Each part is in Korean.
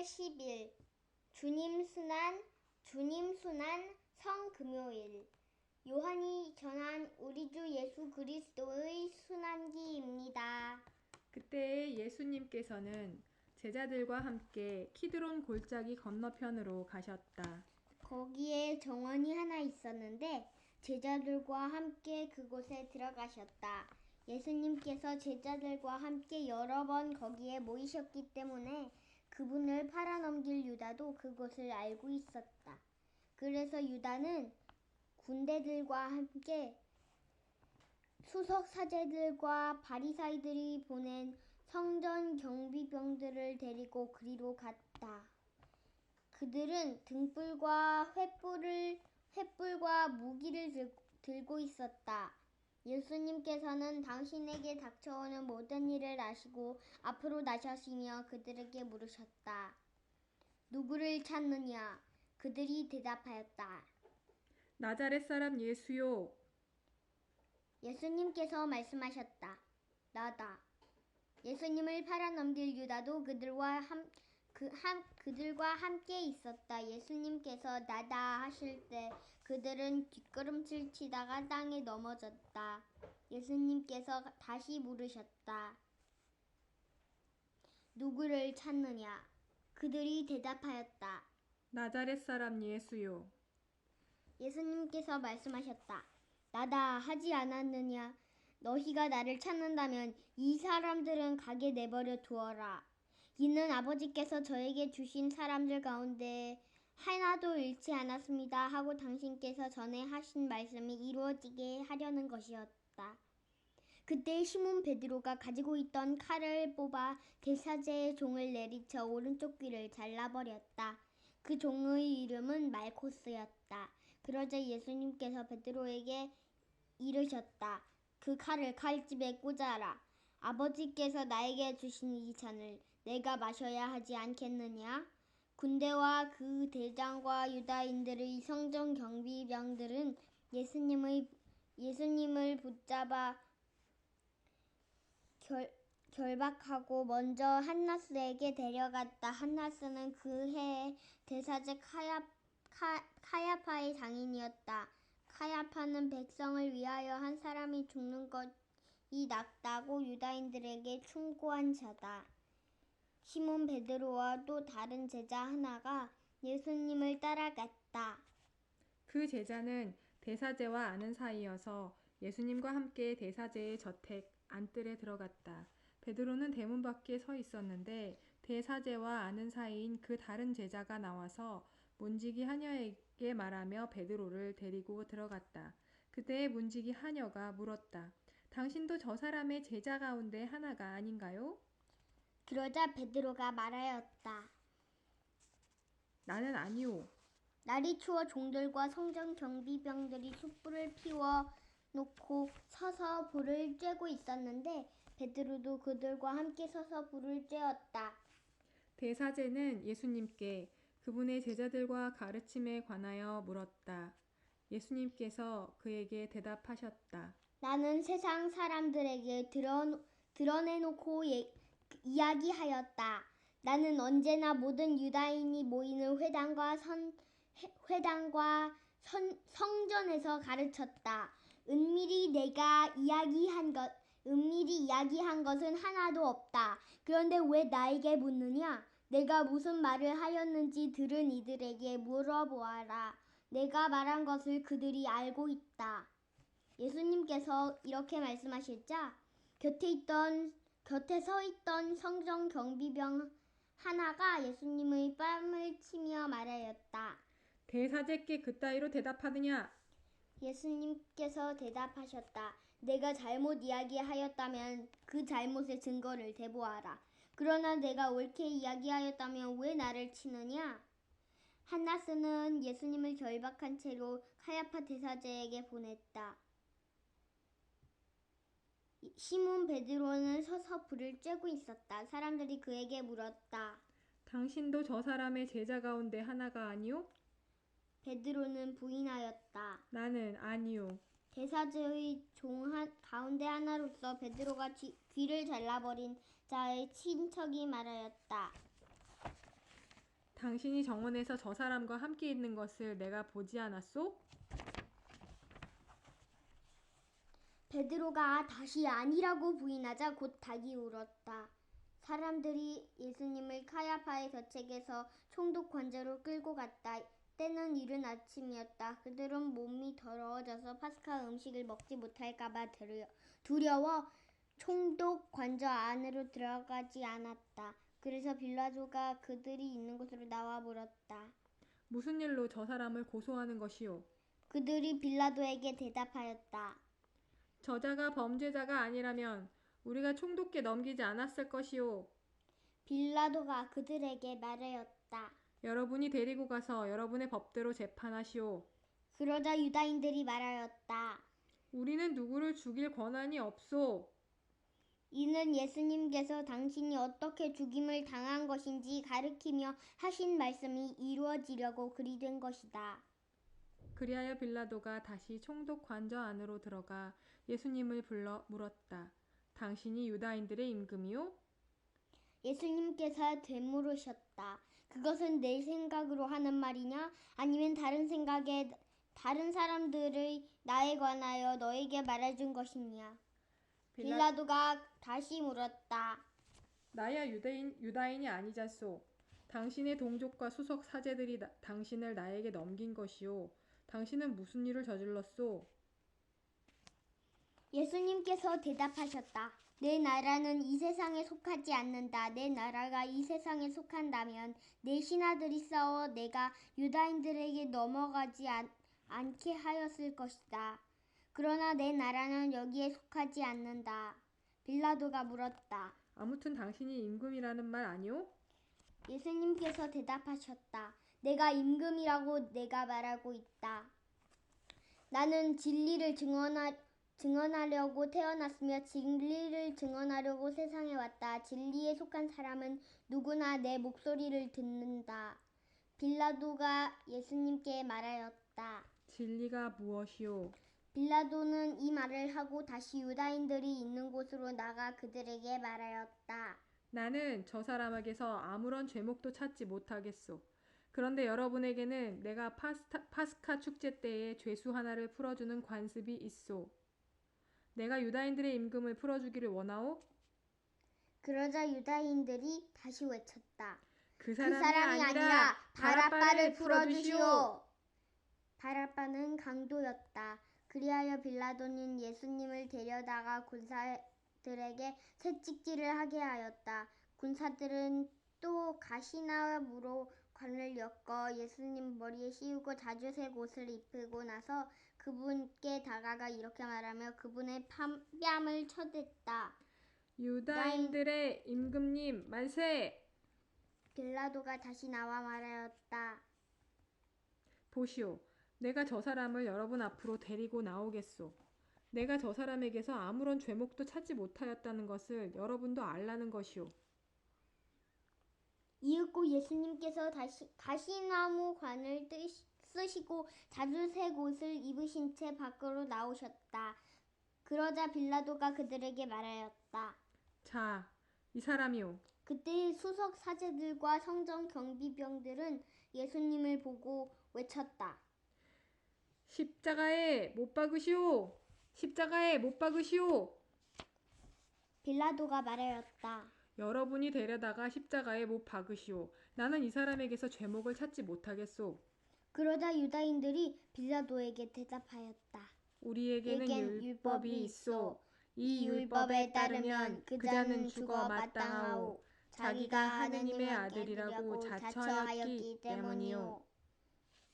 3월 10일 주님 순환 성금요일 요한이 전한 우리 주 예수 그리스도의 순환기입니다. 그때 예수님께서는 제자들과 함께 키드론 골짜기 건너편으로 가셨다. 거기에 정원이 하나 있었는데 제자들과 함께 그곳에 들어가셨다. 예수님께서 제자들과 함께 여러 번 거기에 모이셨기 때문에 그분을 팔아넘길 유다도 그곳을 알고 있었다. 그래서 유다는 군대들과 함께 수석 사제들과 바리사이들이 보낸 성전 경비병들을 데리고 그리로 갔다. 그들은 등불과 횃불과 무기를 들고 있었다. 예수님께서는 당신에게 닥쳐오는 모든 일을 아시고 앞으로 나서시며 그들에게 물으셨다. 누구를 찾느냐? 그들이 대답하였다. 나자렛 사람 예수요. 예수님께서 말씀하셨다. 나다. 예수님을 팔아넘길 유다도 그들과 함께 있었다. 예수님께서 나다 하실 때 그들은 뒷걸음질 치다가 땅에 넘어졌다. 예수님께서 다시 물으셨다. 누구를 찾느냐? 그들이 대답하였다. 나자렛 사람 예수요. 예수님께서 말씀하셨다. 나다 하지 않았느냐? 너희가 나를 찾는다면 이 사람들은 가게 내버려 두어라. 이는 아버지께서 저에게 주신 사람들 가운데 하나도 잃지 않았습니다 하고 당신께서 전에 하신 말씀이 이루어지게 하려는 것이었다. 그때 시몬 베드로가 가지고 있던 칼을 뽑아 대사제의 종을 내리쳐 오른쪽 귀를 잘라버렸다. 그 종의 이름은 말코스였다. 그러자 예수님께서 베드로에게 이르셨다. 그 칼을 칼집에 꽂아라. 아버지께서 나에게 주신 이 잔을 내가 마셔야 하지 않겠느냐? 군대와 그 대장과 유다인들의 성전 경비병들은 예수님을 붙잡아 결박하고 먼저 한나스에게 데려갔다. 한나스는 그 해에 대사제 카야파의 장인이었다. 카야파는 백성을 위하여 한 사람이 죽는 것이 낫다고 유다인들에게 충고한 자다. 시몬 베드로와 또 다른 제자 하나가 예수님을 따라갔다. 그 제자는 대사제와 아는 사이여서 예수님과 함께 대사제의 저택 안뜰에 들어갔다. 베드로는 대문 밖에 서 있었는데 대사제와 아는 사이인 그 다른 제자가 나와서 문지기 하녀에게 말하며 베드로를 데리고 들어갔다. 그때 문지기 하녀가 물었다. 당신도 저 사람의 제자 가운데 하나가 아닌가요? 그러자 베드로가 말하였다. 나는 아니오. 날이 추워 종들과 성전 경비병들이 숯불을 피워 놓고 서서 불을 쬐고 있었는데 베드로도 그들과 함께 서서 불을 쬐었다. 대사제는 예수님께 그분의 제자들과 가르침에 관하여 물었다. 예수님께서 그에게 대답하셨다. 나는 세상 사람들에게 드러내놓고 이야기하였다. 나는 언제나 모든 유다인이 모이는 회당과 성전에서 가르쳤다. 은밀히 이야기한 것은 하나도 없다. 그런데 왜 나에게 묻느냐? 내가 무슨 말을 하였는지 들은 이들에게 물어보아라. 내가 말한 것을 그들이 알고 있다. 예수님께서 이렇게 말씀하실자 곁에 서 있던 성전 경비병 하나가 예수님의 뺨을 치며 말하였다. 대사제께 그따위로 대답하느냐? 예수님께서 대답하셨다. 내가 잘못 이야기하였다면 그 잘못의 증거를 대보아라. 그러나 내가 옳게 이야기하였다면 왜 나를 치느냐? 한나스는 예수님을 결박한 채로 카야파 대사제에게 보냈다. 시몬 베드로는 서서 불을 쬐고 있었다. 사람들이 그에게 물었다. 당신도 저 사람의 제자 가운데 하나가 아니오? 베드로는 부인하였다. 나는 아니오. 대사제의 종 가운데 하나로서 베드로가 귀를 잘라버린 자의 친척이 말하였다. 당신이 정원에서 저 사람과 함께 있는 것을 내가 보지 않았소? 베드로가 다시 아니라고 부인하자 곧 닭이 울었다. 사람들이 예수님을 카야파의 저택에서 총독 관저로 끌고 갔다. 때는 이른 아침이었다. 그들은 몸이 더러워져서 파스카 음식을 먹지 못할까봐 두려워 총독 관저 안으로 들어가지 않았다. 그래서 빌라도가 그들이 있는 곳으로 나와 물었다. 무슨 일로 저 사람을 고소하는 것이오? 그들이 빌라도에게 대답하였다. 저자가 범죄자가 아니라면 우리가 총독께 넘기지 않았을 것이오. 빌라도가 그들에게 말하였다. 여러분이 데리고 가서 여러분의 법대로 재판하시오. 그러자 유다인들이 말하였다. 우리는 누구를 죽일 권한이 없소. 이는 예수님께서 당신이 어떻게 죽임을 당한 것인지 가르치며 하신 말씀이 이루어지려고 그리 된 것이다. 그리하여 빌라도가 다시 총독 관저 안으로 들어가 예수님을 불러 물었다. 당신이 유다인들의 임금이요? 예수님께서 되물으셨다. 그것은 내 생각으로 하는 말이냐? 아니면 다른 사람들의 나에 관하여 너에게 말해준 것이냐? 빌라도가 다시 물었다. 나야 유다인이 아니자소. 당신의 동족과 수석 사제들이 당신을 나에게 넘긴 것이오. 당신은 무슨 일을 저질렀소? 예수님께서 대답하셨다. 내 나라는 이 세상에 속하지 않는다. 내 나라가 이 세상에 속한다면 내 신하들이 싸워 내가 유다인들에게 넘어가지 않게 하였을 것이다. 그러나 내 나라는 여기에 속하지 않는다. 빌라도가 물었다. 아무튼 당신이 임금이라는 말 아니오? 예수님께서 대답하셨다. 내가 임금이라고 내가 말하고 있다. 나는 진리를 증언하려고 태어났으며 진리를 증언하려고 세상에 왔다. 진리에 속한 사람은 누구나 내 목소리를 듣는다. 빌라도가 예수님께 말하였다. 진리가 무엇이오? 빌라도는 이 말을 하고 다시 유다인들이 있는 곳으로 나가 그들에게 말하였다. 나는 저 사람에게서 아무런 죄목도 찾지 못하겠소. 그런데 여러분에게는 내가 파스카 축제 때에 죄수 하나를 풀어주는 관습이 있소. 내가 유다인들의 임금을 풀어주기를 원하오? 그러자 유다인들이 다시 외쳤다. 그 사람이 사람이 아니라 바라바를 풀어주시오. 바라바는 강도였다. 그리하여 빌라도는 예수님을 데려다가 군사들에게 채찍질을 하게 하였다. 군사들은 또 가시나무로 관을 엮어 예수님 머리에 씌우고 자주색 옷을 입히고 나서 그분께 다가가 이렇게 말하며 그분의 뺨을 쳐댔다. 유다인들의 임금님 만세! 빌라도가 다시 나와 말하였다. 보시오. 내가 저 사람을 여러분 앞으로 데리고 나오겠소. 내가 저 사람에게서 아무런 죄목도 찾지 못하였다는 것을 여러분도 알라는 것이오. 이윽고 예수님께서 다시 가시나무 관을 쓰시고 자주색 옷을 입으신 채 밖으로 나오셨다. 그러자 빌라도가 그들에게 말하였다. 자, 이 사람이오. 그때 수석 사제들과 성전 경비병들은 예수님을 보고 외쳤다. 십자가에 못 박으시오! 십자가에 못 박으시오! 빌라도가 말하였다. 여러분이 데려다가 십자가에 못 박으시오. 나는 이 사람에게서 죄목을 찾지 못하겠소. 그러자 유다인들이 빌라도에게 대답하였다. 우리에게는 율법이 있소. 이 율법에 따르면 그자는 죽어 마땅하오. 자기가 하느님의 아들이라고 자처하였기 때문이오.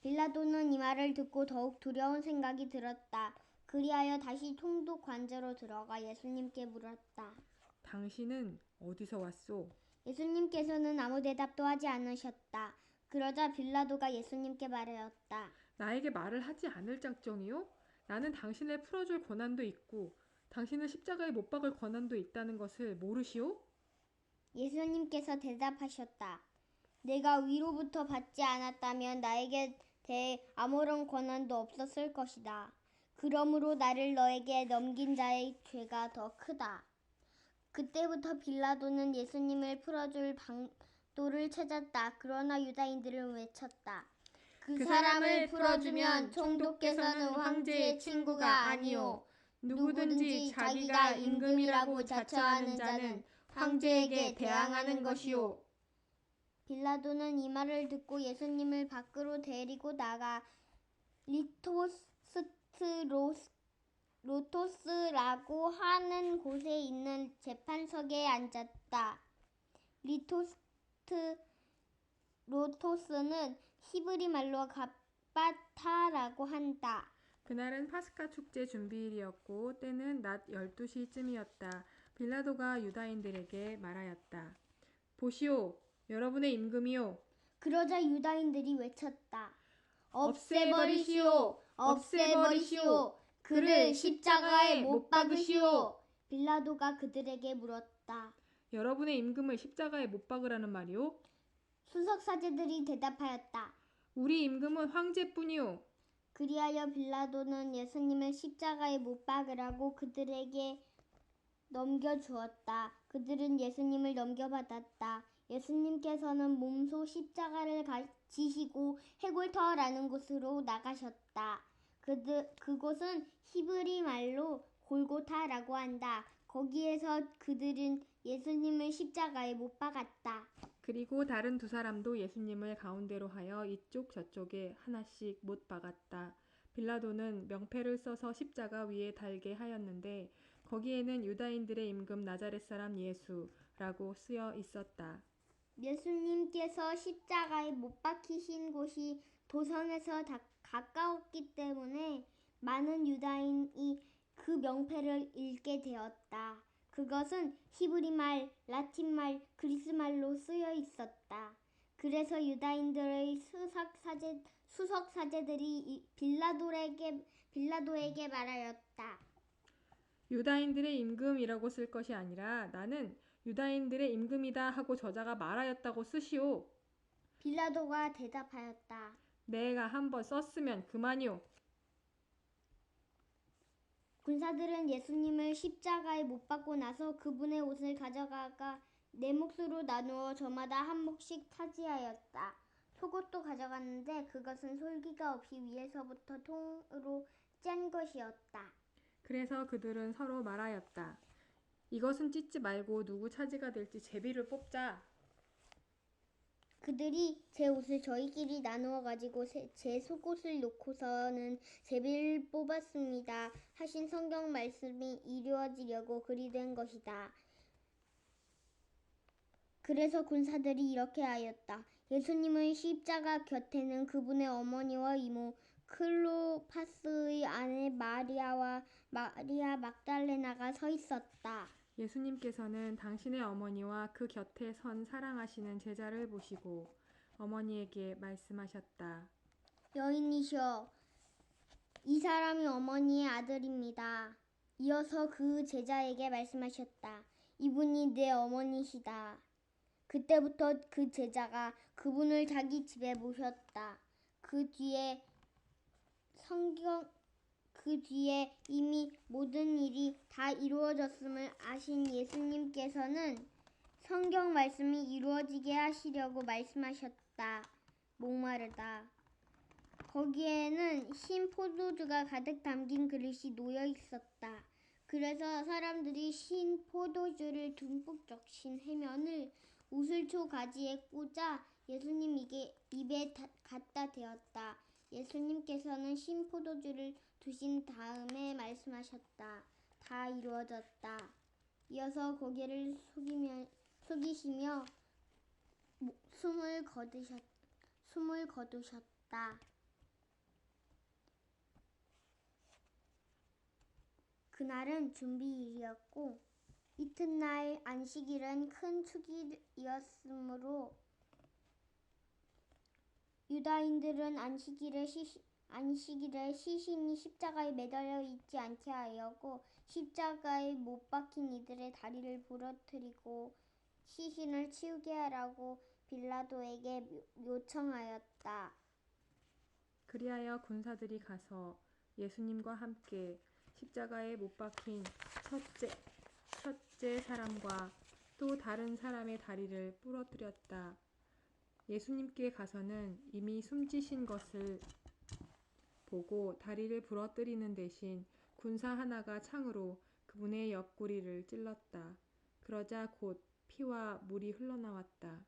빌라도는 이 말을 듣고 더욱 두려운 생각이 들었다. 그리하여 다시 총독 관저로 들어가 예수님께 물었다. 당신은 어디서 왔소? 예수님께서는 아무 대답도 하지 않으셨다. 그러자 빌라도가 예수님께 말하였다. 나에게 말을 하지 않을 작정이요? 나는 당신을 풀어줄 권한도 있고 당신을 십자가에 못 박을 권한도 있다는 것을 모르시오? 예수님께서 대답하셨다. 내가 위로부터 받지 않았다면 나에게 대해 아무런 권한도 없었을 것이다. 그러므로 나를 너에게 넘긴 자의 죄가 더 크다. 그때부터 빌라도는 예수님을 풀어줄 돌을 찾았다. 그러나 유다인들은 외쳤다. 그 사람을 풀어주면 총독께서는 황제의 친구가 아니요 누구든지 자기가 임금이라고 자처하는 자는 황제에게 대항하는 것이요. 빌라도는 이 말을 듣고 예수님을 밖으로 데리고 나가 로토스라고 하는 곳에 있는 재판석에 앉았다. 로토스는 히브리 말로 갑바타라고 한다. 그날은 파스카 축제 준비일이었고 때는 낮 12시쯤이었다. 빌라도가 유다인들에게 말하였다. 보시오, 여러분의 임금이요. 그러자 유다인들이 외쳤다. 없애버리시오! 없애버리시오! 그를 십자가에 못 박으시오! 빌라도가 그들에게 물었다. 여러분의 임금을 십자가에 못 박으라는 말이오? 수석사제들이 대답하였다. 우리 임금은 황제뿐이오. 그리하여 빌라도는 예수님을 십자가에 못 박으라고 그들에게 넘겨주었다. 그들은 예수님을 넘겨받았다. 예수님께서는 몸소 십자가를 지시고 해골터라는 곳으로 나가셨다. 그곳은 히브리 말로 골고타라고 한다. 거기에서 그들은 예수님을 십자가에 못 박았다. 그리고 다른 두 사람도 예수님을 가운데로 하여 이쪽 저쪽에 하나씩 못 박았다. 빌라도는 명패를 써서 십자가 위에 달게 하였는데 거기에는 유다인들의 임금 나자렛 사람 예수라고 쓰여 있었다. 예수님께서 십자가에 못 박히신 곳이 도성에서 가까웠기 때문에 많은 유다인이 그 명패를 읽게 되었다. 그것은 히브리말, 라틴말, 그리스말로 쓰여 있었다. 그래서 유다인들의 수석사제들이 빌라도에게 말하였다. 유다인들의 임금이라고 쓸 것이 아니라 나는 유다인들의 임금이다 하고 저자가 말하였다고 쓰시오. 빌라도가 대답하였다. 내가 한번 썼으면 그만이오. 군사들은 예수님을 십자가에 못 박고 나서 그분의 옷을 가져가가 네 몫으로 나누어 저마다 한 몫씩 차지하였다. 속옷도 가져갔는데 그것은 솔기가 없이 위에서부터 통으로 짠 것이었다. 그래서 그들은 서로 말하였다. 이것은 찢지 말고 누구 차지가 될지 제비를 뽑자. 그들이 제 옷을 저희끼리 나누어 가지고 제 속옷을 놓고서는 제비를 뽑았습니다. 하신 성경 말씀이 이루어지려고 그리 된 것이다. 그래서 군사들이 이렇게 하였다. 예수님의 십자가 곁에는 그분의 어머니와 이모 클로파스의 아내 마리아와 마리아 막달레나가 서 있었다. 예수님께서는 당신의 어머니와 그 곁에 선 사랑하시는 제자를 보시고 어머니에게 말씀하셨다. 여인이시여, 이 사람이 어머니의 아들입니다. 이어서 그 제자에게 말씀하셨다. 이분이 내 어머니시다. 그때부터 그 제자가 그분을 자기 집에 모셨다. 그 뒤에 이미 모든 일이 다 이루어졌음을 아신 예수님께서는 성경 말씀이 이루어지게 하시려고 말씀하셨다. 목마르다. 거기에는 흰 포도주가 가득 담긴 그릇이 놓여 있었다. 그래서 사람들이 흰 포도주를 듬뿍 적신 해면을 우슬초 가지에 꽂아 예수님 입에 갖다 대었다. 예수님께서는 흰 포도주를 두신 다음에 말씀하셨다. 다 이루어졌다. 이어서 고개를 숙이시며 숨을 거두셨다. 그날은 준비일이었고 이튿날 안식일은 큰 축일이었으므로 유다인들은 안식일에 시신이 십자가에 매달려 있지 않게 하려고 십자가에 못 박힌 이들의 다리를 부러뜨리고 시신을 치우게 하라고 빌라도에게 요청하였다. 그리하여 군사들이 가서 예수님과 함께 십자가에 못 박힌 첫째 사람과 또 다른 사람의 다리를 부러뜨렸다. 예수님께 가서는 이미 숨지신 것을 보고 다리를 부러뜨리는 대신 군사 하나가 창으로 그분의 옆구리를 찔렀다. 그러자 곧 피와 물이 흘러나왔다.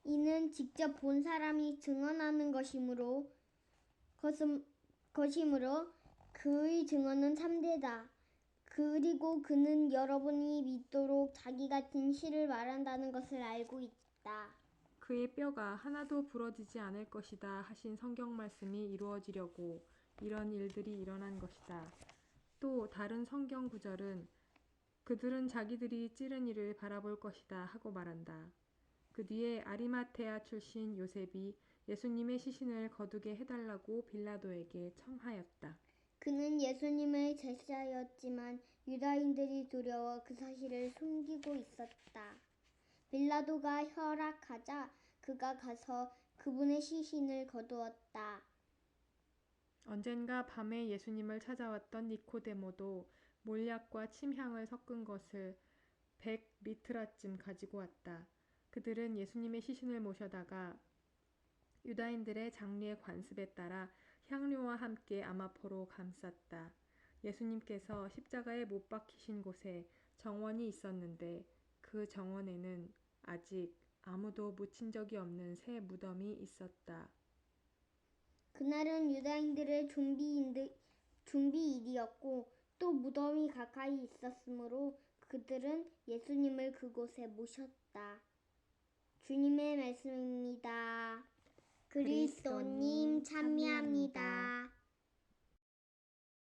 이는 직접 본 사람이 증언하는 것이므로 그의 증언은 참되다. 그리고 그는 여러분이 믿도록 자기가 진실을 말한다는 것을 알고 있다. 그의 뼈가 하나도 부러지지 않을 것이다 하신 성경 말씀이 이루어지려고 이런 일들이 일어난 것이다. 또 다른 성경 구절은 그들은 자기들이 찌른 이를 바라볼 것이다 하고 말한다. 그 뒤에 아리마테아 출신 요셉이 예수님의 시신을 거두게 해달라고 빌라도에게 청하였다. 그는 예수님의 제자였지만 유다인들이 두려워 그 사실을 숨기고 있었다. 빌라도가 허락하자 그가 가서 그분의 시신을 거두었다. 언젠가 밤에 예수님을 찾아왔던 니코데모도 몰약과 침향을 섞은 것을 100리트라쯤 가지고 왔다. 그들은 예수님의 시신을 모셔다가 유다인들의 장례 관습에 따라 향료와 함께 아마포로 감쌌다. 예수님께서 십자가에 못 박히신 곳에 정원이 있었는데 그 정원에는 아직 아무도 묻힌 적이 없는 새 무덤이 있었다. 그날은 유다인들의 준비일이었고 또 무덤이 가까이 있었으므로 그들은 예수님을 그곳에 모셨다. 주님의 말씀입니다. 그리스도님 참여합니다.